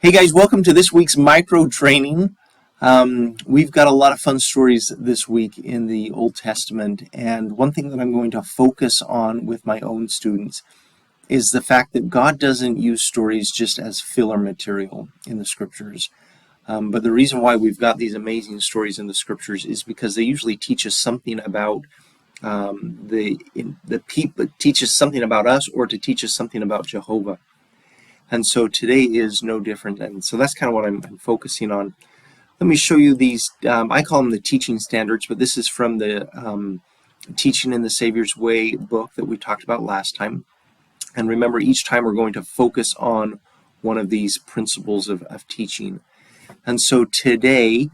Hey guys, welcome to this week's micro training. We've got a lot of fun stories this week in the Old Testament, and one thing that I'm going to focus on with my own students is the fact that God doesn't use stories just as filler material in the scriptures. But the reason why we've got these amazing stories in the scriptures is because they usually teach us something about the people, teach us something about us, or to teach us something about Jehovah. And so today is no different. And so that's kind of what I'm focusing on. Let me show you these. I call them the teaching standards, but this is from the Teaching in the Savior's Way book that we talked about last time. And remember, each time we're going to focus on one of these principles of teaching. And so today,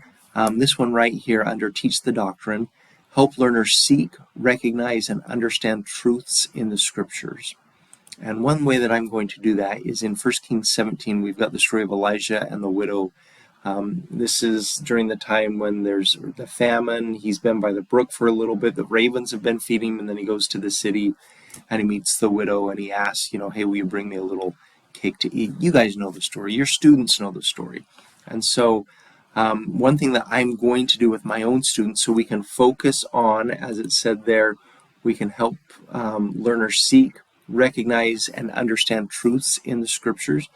this one right here under Teach the Doctrine, help learners seek, recognize, and understand truths in the scriptures. And one way that I'm going to do that is in 1 Kings 17, we've got the story of Elijah and the widow. This is during the time when there's the famine. He's been by the brook for a little bit. The ravens have been feeding him, and then he goes to the city and he meets the widow and he asks, hey, will you bring me a little cake to eat? You guys know the story. Your students know the story. And so one thing that I'm going to do with my own students so we can focus on, as it said there, we can help learners seek, recognize, and understand truths in the scriptures.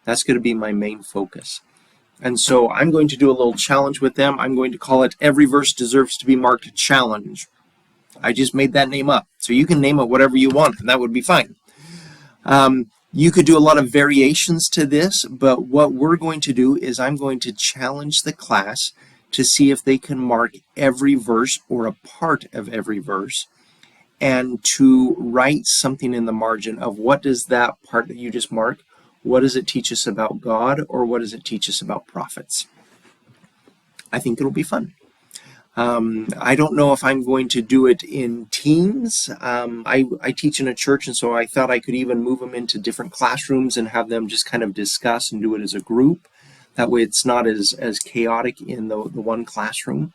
That's going to be my main focus. And so I'm going to do a little challenge with them. I'm going to call it Every Verse Deserves to be Marked Challenge. I just made that name up. So you can name it whatever you want, and that would be fine. You could do a lot of variations to this, but what we're going to do is I'm going to challenge the class to see if they can mark every verse or a part of every verse, and to write something in the margin of what does that part that you just marked, what does it teach us about God, or what does it teach us about prophets? I think it'll be fun. I don't know if I'm going to do it in teams. I teach in a church, and so I thought I could even move them into different classrooms and have them just kind of discuss and do it as a group. That way it's not as chaotic in the one classroom.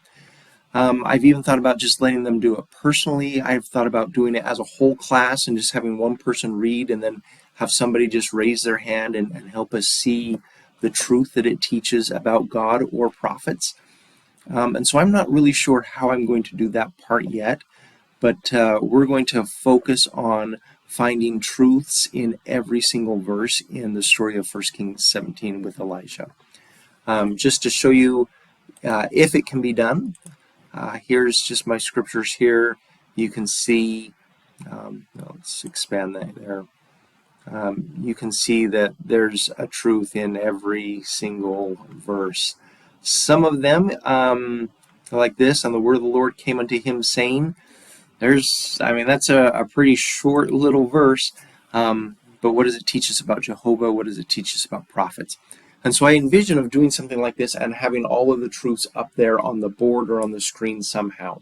I've even thought about just letting them do it personally. I've thought about doing it as a whole class and just having one person read and then have somebody just raise their hand and help us see the truth that it teaches about God or prophets. And so I'm not really sure how I'm going to do that part yet, but we're going to focus on finding truths in every single verse in the story of 1 Kings 17 with Elijah. Just to show you if it can be done, here's just my scriptures here. You can see, let's expand that there. You can see that there's a truth in every single verse. Some of them, like this, and the word of the Lord came unto him saying, that's a pretty short little verse, but what does it teach us about Jehovah? What does it teach us about prophets? And so I envision of doing something like this and having all of the truths up there on the board or on the screen somehow.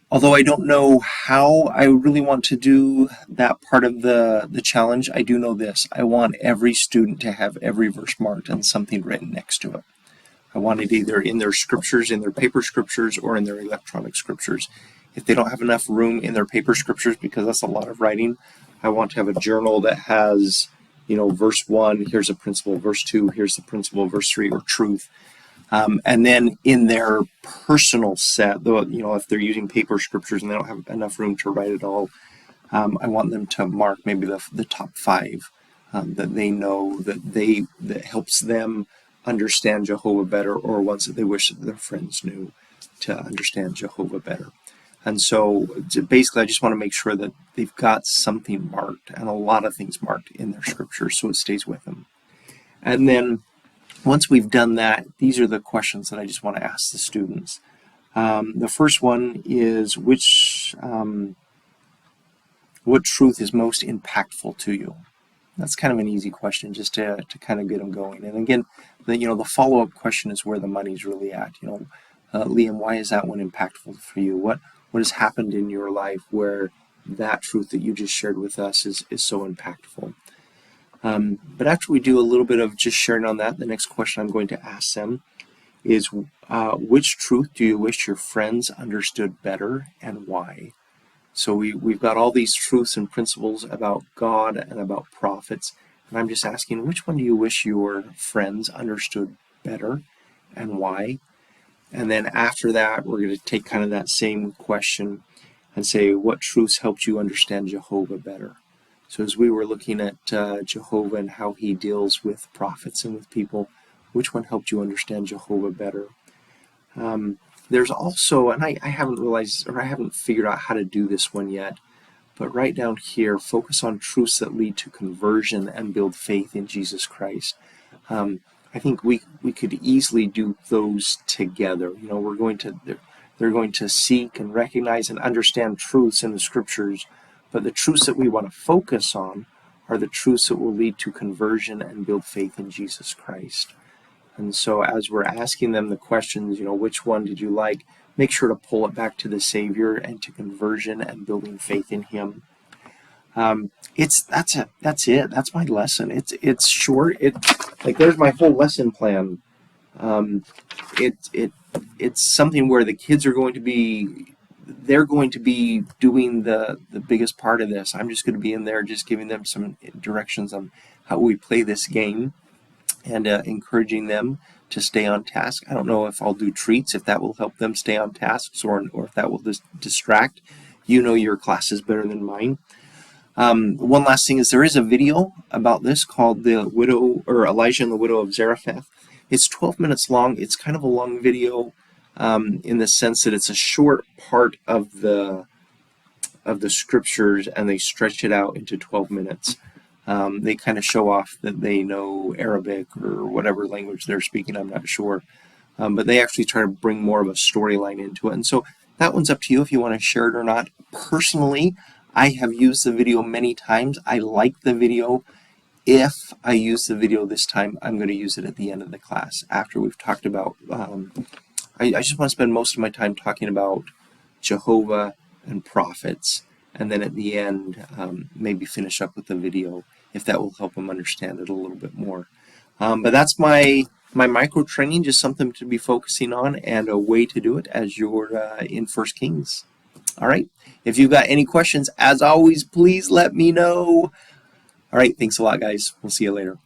Although I don't know how I really want to do that part of the challenge, I do know this. I want every student to have every verse marked and something written next to it. I want it either in their scriptures, in their paper scriptures, or in their electronic scriptures. If they don't have enough room in their paper scriptures, because that's a lot of writing, I want to have a journal that has, verse 1, here's a principle, verse 2, here's the principle, verse 3, or truth. And then in their personal set, though, if they're using paper scriptures and they don't have enough room to write it all, I want them to mark maybe the top 5 that they know that helps them understand Jehovah better, or ones that they wish that their friends knew to understand Jehovah better. And so basically I just want to make sure that they've got something marked, and a lot of things marked in their scriptures, so it stays with them. And then once we've done that, these are the questions that I just want to ask the students. The first one is what truth is most impactful to you? That's kind of an easy question, just to kind of get them going. And again, the follow-up question is where the money's really at. Liam, why is that one impactful for you? What has happened in your life where that truth that you just shared with us is so impactful? But after we do a little bit of just sharing on that, the next question I'm going to ask them is, which truth do you wish your friends understood better, and why? So we've got all these truths and principles about God and about prophets, And I'm just asking, which one do you wish your friends understood better and why? And then after that, we're going to take kind of that same question and say, what truths helped you understand Jehovah better? So as we were looking at Jehovah and how he deals with prophets and with people, which one helped you understand Jehovah better? There's also, and I haven't realized, or I haven't figured out how to do this one yet, but right down here, focus on truths that lead to conversion and build faith in Jesus Christ. I think we could easily do those together. You know, they're going to seek and recognize and understand truths in the scriptures, but the truths that we want to focus on are the truths that will lead to conversion and build faith in Jesus Christ. And so as we're asking them the questions, you know, which one did you like? Make sure to pull it back to the Savior and to conversion and building faith in him. That's it. That's my lesson. It's short. Like there's my whole lesson plan. It's something where the kids are going to be, they're going to be doing the biggest part of this. I'm just going to be in there just giving them some directions on how we play this game and encouraging them to stay on task. I don't know if I'll do treats, if that will help them stay on tasks, or if that will distract. You know your classes better than mine. One last thing is there is a video about this called The Widow, or Elijah and the Widow of Zarephath. It's 12 minutes long. It's kind of a long video in the sense that it's a short part of the scriptures, and they stretch it out into 12 minutes. They kind of show off that they know Arabic or whatever language they're speaking, I'm not sure. But they actually try to bring more of a storyline into it. And so that one's up to you if you want to share it or not. Personally, I have used the video many times. I like the video. If I use the video this time, I'm going to use it at the end of the class after we've talked about, I just want to spend most of my time talking about Jehovah and prophets. And then at the end, maybe finish up with the video if that will help them understand it a little bit more. But that's my micro training, just something to be focusing on and a way to do it as you're in 1 Kings. All right. If you've got any questions, as always, please let me know. All right. Thanks a lot, guys. We'll see you later.